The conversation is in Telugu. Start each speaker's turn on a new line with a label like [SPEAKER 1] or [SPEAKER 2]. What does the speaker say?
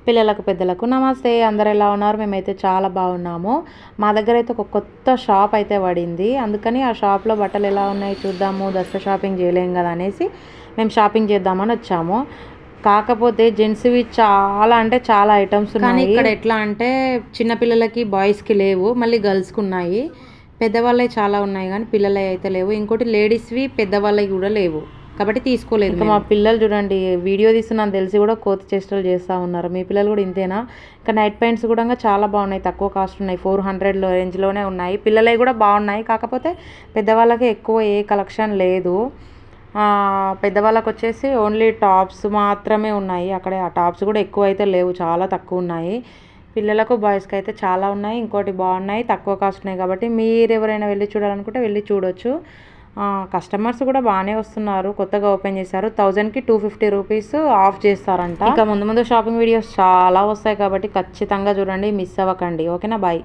[SPEAKER 1] పిల్లలకు పెద్దలకు నమస్తే. అందరు ఎలా ఉన్నారు? మేమైతే చాలా బాగున్నాము. మా దగ్గర అయితే ఒక కొత్త షాప్ అయితే పడింది. అందుకని ఆ షాప్లో బట్టలు ఎలా ఉన్నాయి చూద్దాము, దసరా షాపింగ్ చేయలేం కదా అనేసి మేము షాపింగ్ చేద్దామని వచ్చాము. కాకపోతే జెంట్స్వి చాలా అంటే చాలా ఐటమ్స్ ఉన్నాయి. కానీ ఇక్కడ ఎట్లా అంటే చిన్నపిల్లలకి బాయ్స్కి లేవు, మళ్ళీ గర్ల్స్కి ఉన్నాయి. పెద్దవాళ్ళవి చాలా ఉన్నాయి కానీ పిల్లలవి అయితే లేవు. ఇంకోటి లేడీస్వి పెద్దవాళ్ళవి కూడా లేవు కాబట్టి తీసుకోలేదు. ఇంకా మా పిల్లలు చూడండి, వీడియో తీస్తున్నాను తెలిసి కూడా కోతి చేష్టలు చేస్తూ ఉన్నారు. మీ పిల్లలు కూడా ఇంతేనా? ఇంకా నైట్ ప్యాంట్స్ కూడా చాలా బాగున్నాయి, తక్కువ కాస్ట్ ఉన్నాయి, 400 రేంజ్లోనే ఉన్నాయి. పిల్లలవి కూడా బాగున్నాయి, కాకపోతే పెద్దవాళ్ళకి ఎక్కువ ఏ కలెక్షన్ లేదు. పెద్దవాళ్ళకి వచ్చేసి ఓన్లీ టాప్స్ మాత్రమే ఉన్నాయి. అక్కడ ఆ టాప్స్ కూడా ఎక్కువ అయితే లేవు, చాలా తక్కువ ఉన్నాయి. పిల్లలకు బాయ్స్కి అయితే చాలా ఉన్నాయి. ఇంకోటి బాగున్నాయి, తక్కువ కాస్ట్ ఉన్నాయి. కాబట్టి మీరు ఎవరైనా వెళ్ళి చూడాలనుకుంటే వెళ్ళి చూడొచ్చు. కస్టమర్స్ కూడా బాగానే వస్తున్నారు. కొత్తగా ఓపెన్ చేశారు. 1000కి 250 రూపీస్ ఆఫ్ చేస్తారంట. ఇంకా ముందు ముందు షాపింగ్ వీడియోస్ చాలా వస్తాయి కాబట్టి ఖచ్చితంగా చూడండి, మిస్ అవ్వకండి. ఓకేనా? బాయ్.